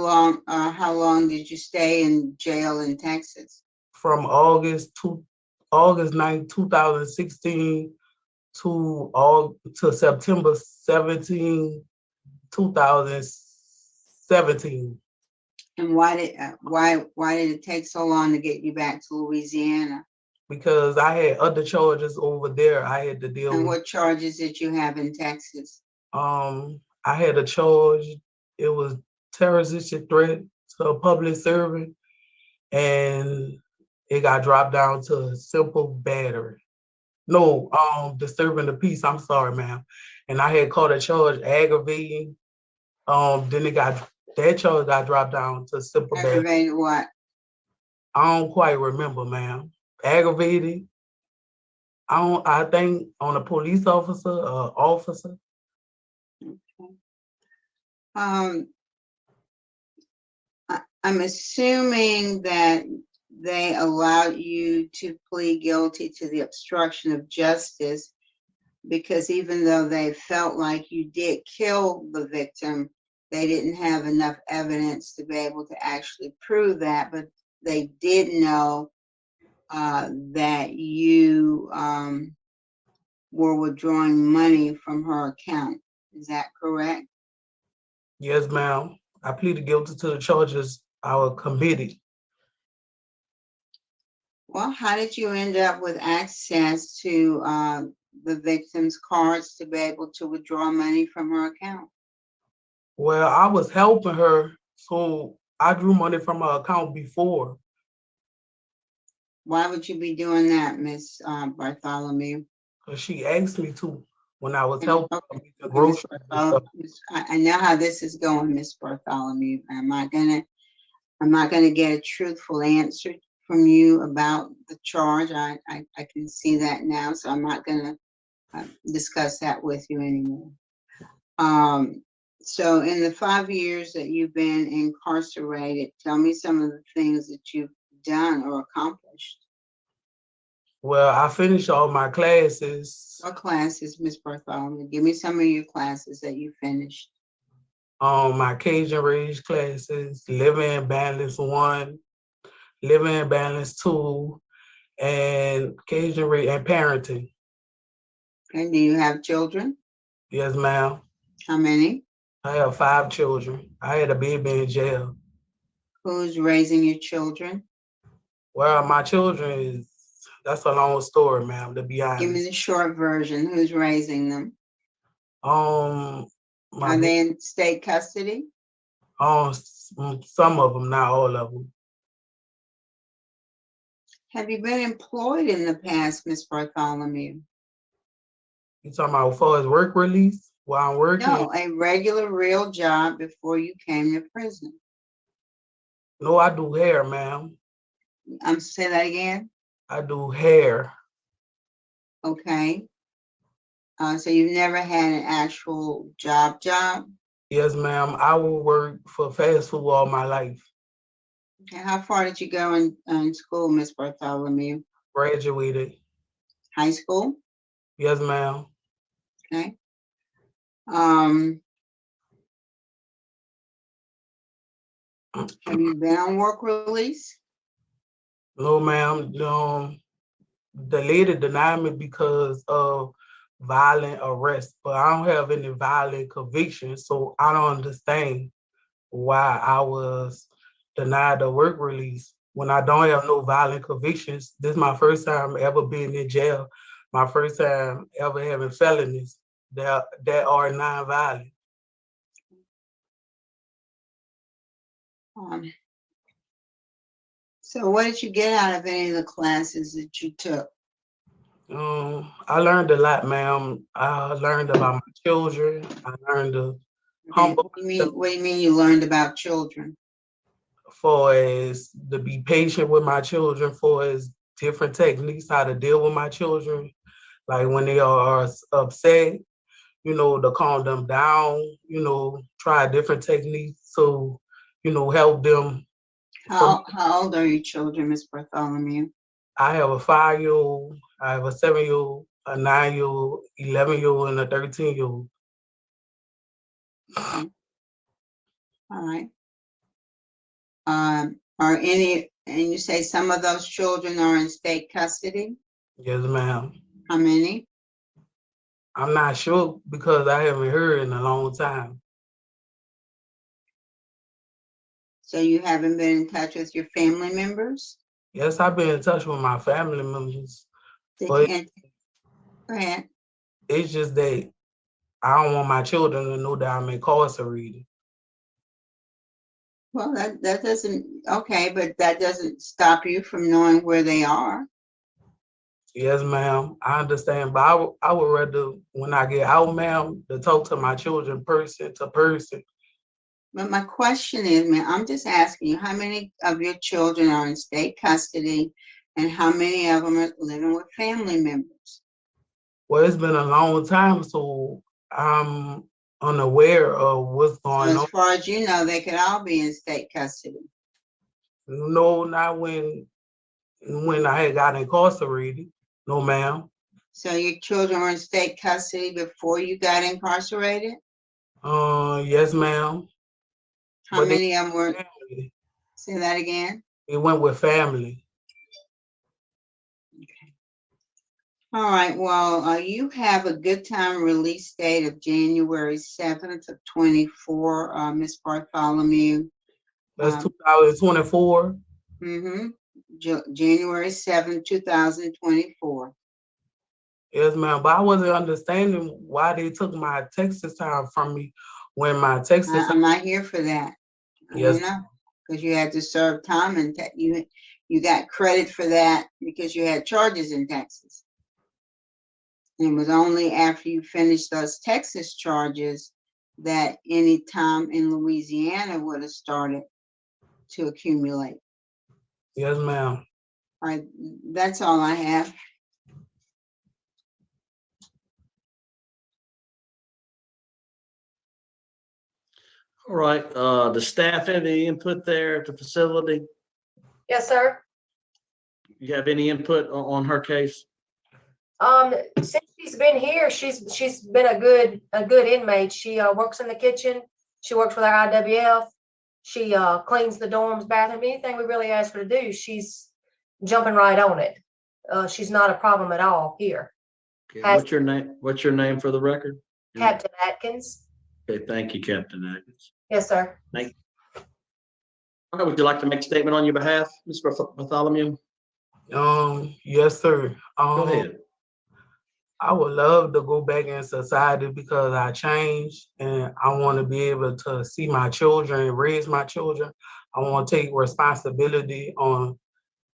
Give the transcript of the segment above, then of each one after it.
how long did you stay in jail in Texas? From August 9th, 2016 to September 17, 2017. And why did it take so long to get you back to Louisiana? Because I had other charges over there I had to deal And with. what charges did you have in Texas? I had a charge. It was terroristic threat to a public servant, and it got dropped down to simple battery. No, disturbing the peace. I'm sorry, ma'am. And I had caught a charge aggravating. Then that charge got dropped down to simple battery. Aggravated what? I don't quite remember, ma'am. Aggravated. I think on a police officer. Okay. Um, I'm assuming that they allowed you to plead guilty to the obstruction of justice because even though they felt like you did kill the victim, they didn't have enough evidence to be able to actually prove that, but they did know that you were withdrawing money from her account. Is that correct? Yes, ma'am. I pleaded guilty to the charges I was committed. Well, how did you end up with access to the victim's cards to be able to withdraw money from her account? Well, I was helping her, so I drew money from her account before. Why would you be doing that, Miss Bartholomew? Cause she asked me to when I was Okay, helping her okay, with the Miss groceries and Bartholomew. stuff. I know how this is going, Miss Bartholomew. I'm not gonna get a truthful answer from you about the charge. I can see that now, so I'm not gonna discuss that with you anymore. So in the 5 years that you've been incarcerated, tell me some of the things that you've done or accomplished. Well, I finished all my classes. What classes, Miss Bartholomew? Give me some of your classes that you finished. My Cajun Rage classes, Living in Balance 1, Living in Balance 2, and Cajun Rage and Parenting. And do you have children? Yes, ma'am. How many? I have 5 children. I had a baby in jail. Who's raising your children? Well, my children that's a long story, ma'am, to be Give me honest. the short version. Who's raising them? Um, my Are they in state custody? some of them, not all of them. Have you been employed in the past, Miss Bartholomew? You talking about as far as work release? While I'm working? No, a regular, real job before you came to prison. No, I do hair, ma'am. Say that again. I do hair. Okay. So you've never had an actual job? Yes, ma'am. I will work for fast food all my life. Okay. How far did you go in school, Miss Bartholomew? Graduated. High school? Yes, ma'am. Okay. Um, have you been on work release? No, ma'am. The lady denied me because of violent arrest, but I don't have any violent convictions, so I don't understand why I was denied the work release when I don't have no violent convictions. This is my first time ever being in jail, my first time ever having felonies that are non-violent. Um, so what did you get out of any of the classes that you took? I learned a lot, ma'am. I learned about my children. I learned to humble What do you mean you learned about children? for as to be patient with my children, for as different techniques how to deal with my children, like when they are upset, to calm them down, try different techniques to, help them. How old are your children, Miss Bartholomew? I have a 5-year-old, I have a 7-year-old, a 9-year-old, 11-year-old, and a 13-year-old. Okay. All right. Are any, and you say some of those children are in state custody? Yes, ma'am. How many? I'm not sure because I haven't heard in a long time. So you haven't been in touch with your family members? Yes, I've been in touch with my family members, They but can't, go ahead. it's just that I don't want my children to know that I'm incarcerated. Well, that doesn't, okay, but that doesn't stop you from knowing where they are. Yes, ma'am. I understand, but I would rather, when I get out, ma'am, to talk to my children person to person. But my question is, man, I'm just asking you, how many of your children are in state custody and how many of them are living with family members? Well, it's been a long time, so I'm unaware of what's So going as on. far as you know, they could all be in state custody. No, not when I had got incarcerated. No, ma'am. So your children were in state custody before you got incarcerated? Yes, ma'am. How But they many of them were, family. say that again? It went with family. All right, well, you have a good time release date of January 7th of 24, Ms. Bartholomew. That's 2024. Mm-hmm. January 7th, 2024. Yes, ma'am. But I wasn't understanding why they took my Texas time from me when my Texas. I'm not here for that. I Yes, don't know, because you had to serve time and you got credit for that because you had charges in Texas. And it was only after you finished those Texas charges that any time in Louisiana would have started to accumulate. yes, ma'am. All right, that's all I have. All right, does staff have any input there at the facility? Yes, sir. You have any input on her case? Since she's been here, she's been a good inmate. She works in the kitchen. She works with our IWF. She cleans the dorms, bathroom, anything we really ask her to do, she's jumping right on it. She's not a problem at all here. Okay, what's your name? What's your name for the record? Captain Atkins. Okay, thank you, Captain Atkins. Yes, sir. Thank you. All right, would you like to make a statement on your behalf, Mr. Bartholomew? Yes, sir. Go ahead. I would love to go back in society because I changed and I want to be able to see my children and raise my children. I want to take responsibility on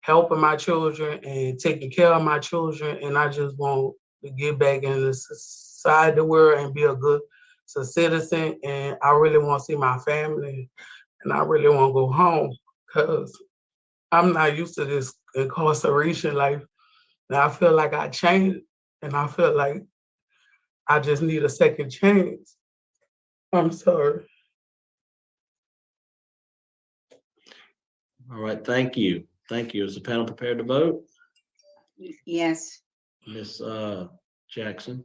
helping my children and taking care of my children. And I just want to get back in the society world and be a good citizen. And I really want to see my family and I really want to go home because I'm not used to this incarceration life. And I feel like I changed and I feel like I just need a second chance. I'm sorry. All right, thank you. Thank you. Is the panel prepared to vote? Yes. Ms. Jackson?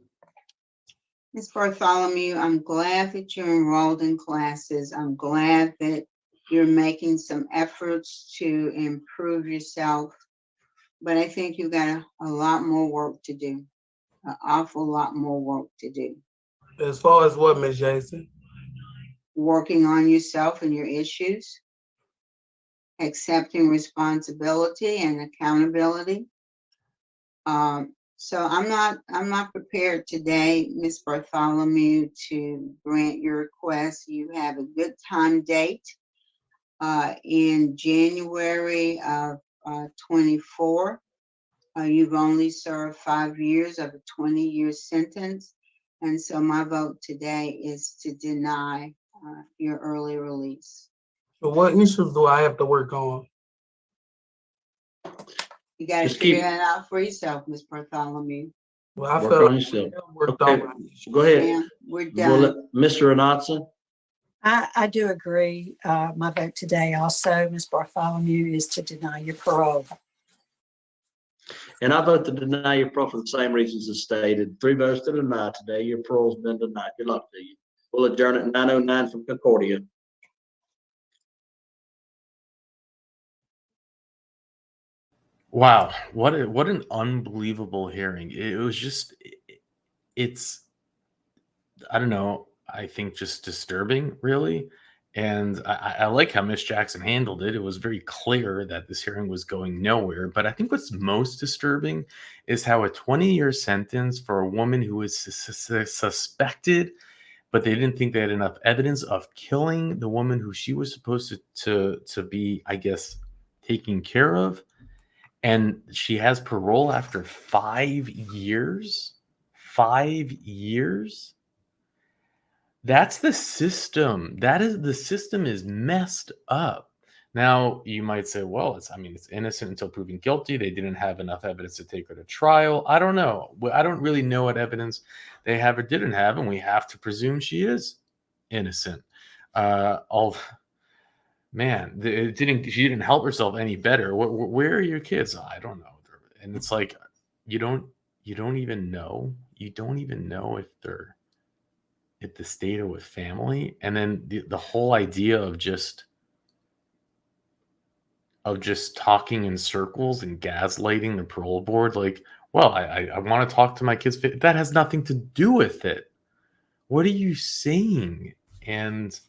Ms. Bartholomew, I'm glad that you're enrolled in classes. I'm glad that you're making some efforts to improve yourself. But I think you've got a lot more work to do, an awful lot more work to do. As far as what, Ms. Jackson? Working on yourself and your issues, accepting responsibility and accountability. So I'm not prepared today, Ms. Bartholomew, to grant your request. You have a good time date in January of 24. You've only served 5 years of a 20-year sentence. And so my vote today is to deny your early release. So what issues do I have to work on? You got to Just figure keep- that out for yourself, Ms. Bartholomew. Well, I Work feel on like yourself. I worked Okay, on my issues. go ahead. Ma'am, we're We'll let done. Mr. Renatson. I do agree. My vote today also, Ms. Bartholomew, is to deny your parole. And I vote to deny your parole for the same reasons as stated. 3 votes to deny today. Your parole's been denied. Good luck to you. We'll adjourn at 9:09 from Concordia. Wow, what an unbelievable hearing. It was just it's I don't know, I think just disturbing really. And I like how Miss Jackson handled it. It was very clear that this hearing was going nowhere. But I think what's most disturbing is how a 20-year sentence for a woman who was suspected, but they didn't think they had enough evidence of killing the woman who she was supposed to be, I guess, taking care of. And she has parole after 5 years. 5 years. That's the system. The system is messed up. Now you might say, well, it's innocent until proven guilty. They didn't have enough evidence to take her to trial. I don't know. I don't really know what evidence they have or didn't have, and we have to presume she is innocent. All man, she didn't help herself any better. Where are your kids? I don't know. And it's like you don't even know. You don't even know if they're at the state or with family. And then the whole idea of just talking in circles and gaslighting the parole board, like, well, I want to talk to my kids. That has nothing to do with it. What are you saying? And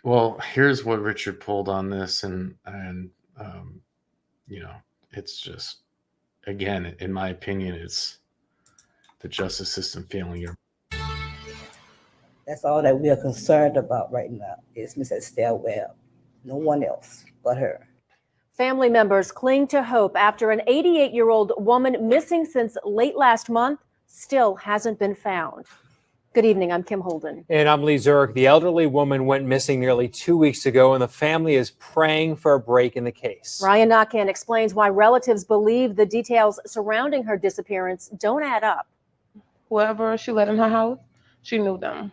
well, here's what Richard pulled on this, and it's just, again, in my opinion, it's the justice system failing you. That's all that we are concerned about right now is Miss Estelle Webb. No one else but her. Family members cling to hope after an 88-year-old woman missing since late last month still hasn't been found. Good evening, I'm Kim Holden. And I'm Lee Zurich. The elderly woman went missing nearly 2 weeks ago, and the family is praying for a break in the case. Ryan Nakan explains why relatives believe the details surrounding her disappearance don't add up. Whoever she let in her house, she knew them.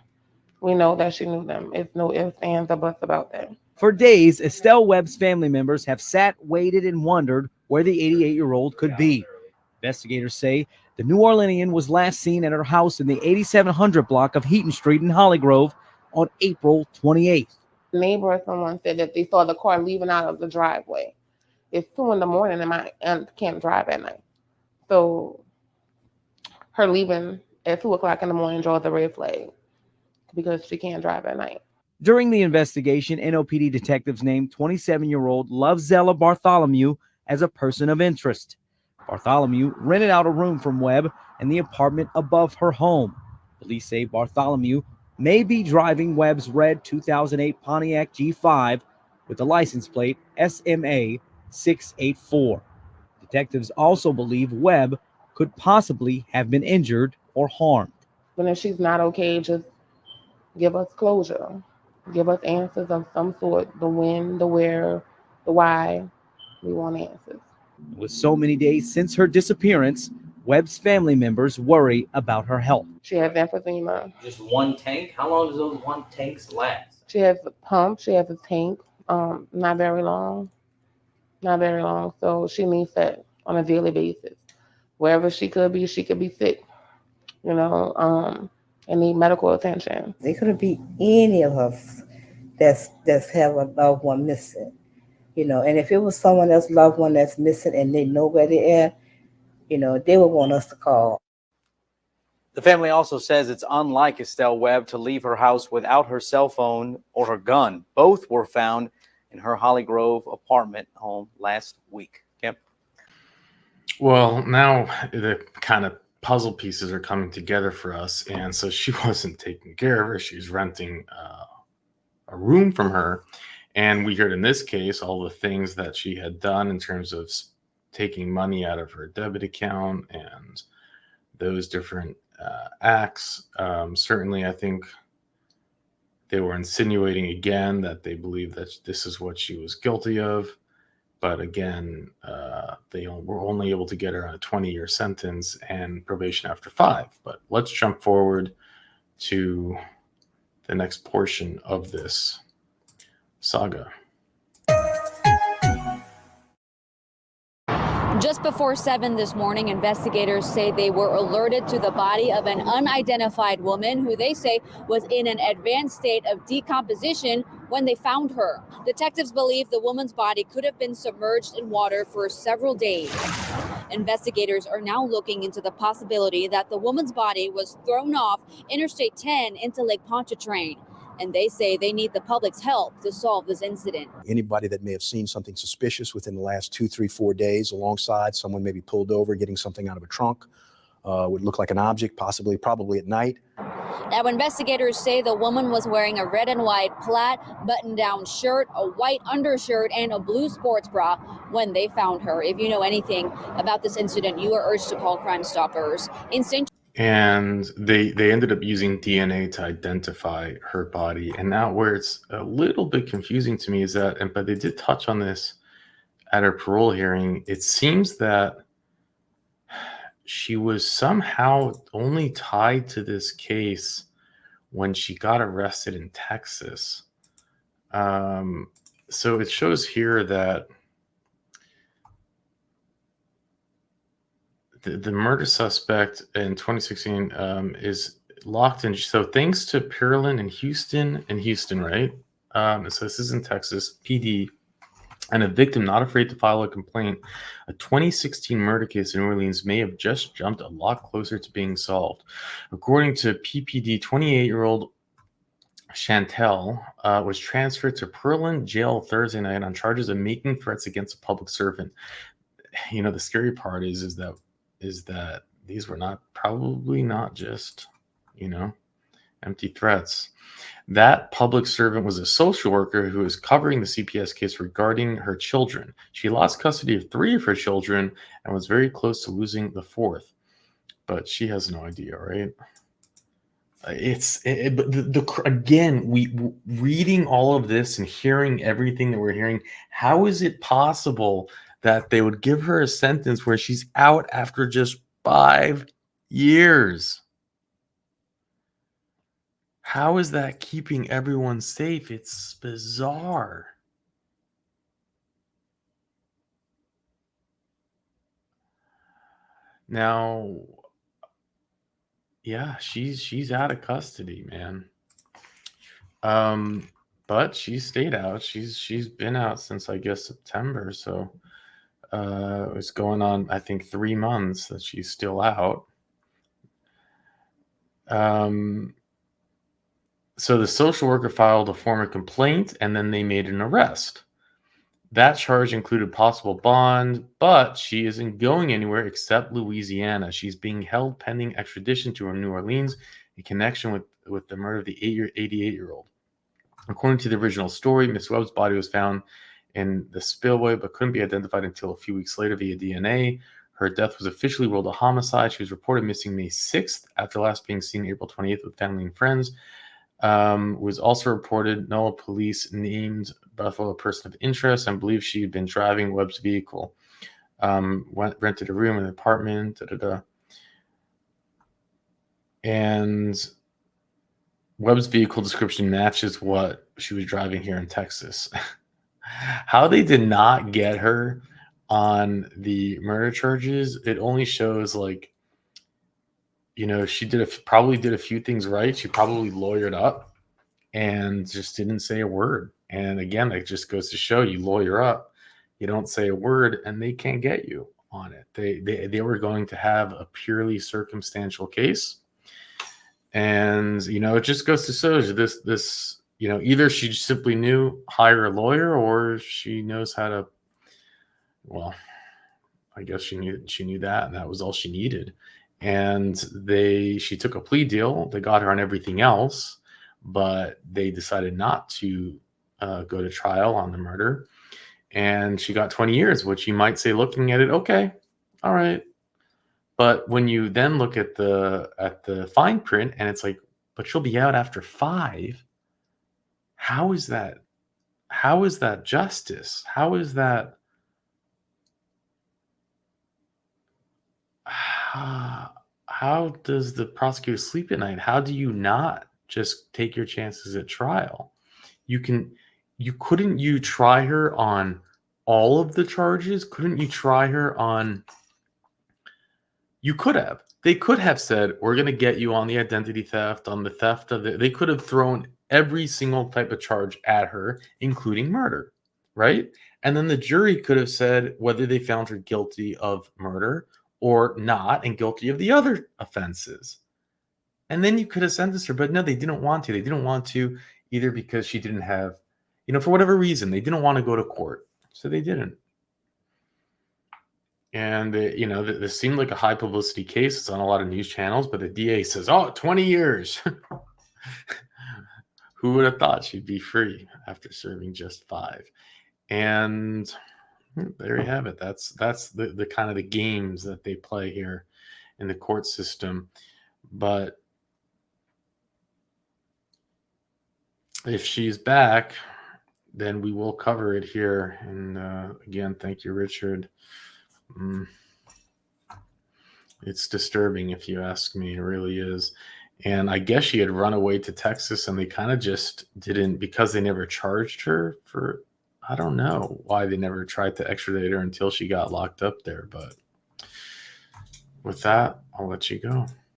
We know that she knew them. It's no ifs, ands, or buts about that. For days, Estelle Webb's family members have sat, waited, and wondered where the 88-year-old could be. Investigators say the New Orleanian was last seen at her house in the 8700 block of Heaton Street in Hollygrove on April 28th. A neighbor or someone said that they saw the car leaving out of the driveway. It's 2 a.m. and my aunt can't drive at night. So her leaving at 2 o'clock in the morning draws a red flag because she can't drive at night. During the investigation, NOPD detectives named 27-year-old Lovezella Bartholomew as a person of interest. Bartholomew rented out a room from Webb in the apartment above her home. Police say Bartholomew may be driving Webb's red 2008 Pontiac G5 with the license plate SMA 684. Detectives also believe Webb could possibly have been injured or harmed. But if she's not okay, just give us closure. Give us answers of some sort. The when, the where, the why. We want answers. With so many days since her disappearance, Webb's family members worry about her health. She has emphysema. Just one tank? How long does those one tanks last? She has a pump. She has a tank. Not very long. Not very long. So she needs that on a daily basis. Wherever she could be sick, and need medical attention. They could be any of us that's have a loved one missing, and if it was someone else's loved one that's missing and they know where they're at, they would want us to call. The family also says it's unlike Estelle Webb to leave her house without her cell phone or her gun. Both were found in her Hollygrove apartment home last week. Kim? Well, now the kind of puzzle pieces are coming together for us. And so she wasn't taking care of her. She's renting a room from her. And we heard in this case all the things that she had done in terms of taking money out of her debit account and those different acts. Certainly, I think they were insinuating again that they believe that this is what she was guilty of. But again, they were only able to get her on a 20-year sentence and probation after 5. But let's jump forward to the next portion of this saga. Just before 7 this morning, investigators say they were alerted to the body of an unidentified woman who they say was in an advanced state of decomposition when they found her. Detectives believe the woman's body could have been submerged in water for several days. Investigators are now looking into the possibility that the woman's body was thrown off Interstate 10 into Lake Pontchartrain. And they say they need the public's help to solve this incident. Anybody that may have seen something suspicious within the last 2, 3, 4 days alongside someone maybe pulled over, getting something out of a trunk, would look like an object, probably at night. Now, investigators say the woman was wearing a red and white plaid button-down shirt, a white undershirt, and a blue sports bra when they found her. If you know anything about this incident, you are urged to call Crime Stoppers. In St. And they ended up using DNA to identify her body. And now where it's a little bit confusing to me is that, but they did touch on this at her parole hearing, it seems that she was somehow only tied to this case when she got arrested in Texas. So it shows here that the murder suspect in 2016 is locked in. So thanks to Pearland and Houston, right? So this is in Texas, PD, and a victim not afraid to file a complaint. A 2016 murder case in New Orleans may have just jumped a lot closer to being solved. According to PPD, 28-year-old Chantel was transferred to Pearland jail Thursday night on charges of making threats against a public servant. You know, the scary part is that these were probably not just, empty threats. That public servant was a social worker who was covering the CPS case regarding her children. She lost custody of 3 of her children and was very close to losing the 4th, but she has no idea, right? Again, reading all of this and hearing everything that we're hearing, how is it possible that they would give her a sentence where she's out after just 5 years? How is that keeping everyone safe? It's bizarre. Now, yeah, she's out of custody, man. But she stayed out. She's been out since, I guess, September. So it's going on, I think, 3 months that she's still out. So the social worker filed a formal complaint, and then they made an arrest. That charge included possible bond, but she isn't going anywhere except Louisiana. She's being held pending extradition to New Orleans in connection with the murder of the 88-year-old. According to the original story, Miss Webb's body was found in the spillway, but couldn't be identified until a few weeks later via DNA. Her death was officially ruled a homicide. She was reported missing May 6th after last being seen April 28th with family and friends. Was also reported NOLA police named Bethel a person of interest and believed she had been driving Webb's vehicle. Rented a room in an apartment. And Webb's vehicle description matches what she was driving here in Texas. How they did not get her on the murder charges, it only shows she probably did a few things right. She probably lawyered up and just didn't say a word. And again, it just goes to show you lawyer up, you don't say a word, and they can't get you on it. They were going to have a purely circumstantial case. And, it just goes to show you this, either she simply knew hire a lawyer or she knows how to, well, I guess she knew that, and that was all she needed. And she took a plea deal. They got her on everything else, but they decided not to go to trial on the murder. And she got 20 years, which you might say, looking at it, okay, all right. But when you then look at the fine print, and it's like, but she'll be out after 5. How is that? How is that justice? How is that? How does the prosecutor sleep at night? How do you not just take your chances at trial? You try her on all of the charges? Couldn't you try her on? You could have. They could have said, we're going to get you on the identity theft, on the theft of the. They could have thrown every single type of charge at her, including murder, right? And then the jury could have said whether they found her guilty of murder or not and guilty of the other offenses. And then you could have sentenced her. But no, they didn't want to. They didn't want to either because she didn't have, for whatever reason, they didn't want to go to court. So they didn't. And, this seemed like a high publicity case. It's on a lot of news channels, but the DA says, 20 years. Who would have thought she'd be free after serving just 5? And there you have it. That's the kind of the games that they play here in the court system. But if she's back, then we will cover it here. And again, thank you, Richard. It's disturbing, if you ask me. It really is. And I guess she had run away to Texas, and they kind of just didn't, because they never charged her for, I don't know why they never tried to extradite her until she got locked up there. But with that, I'll let you go.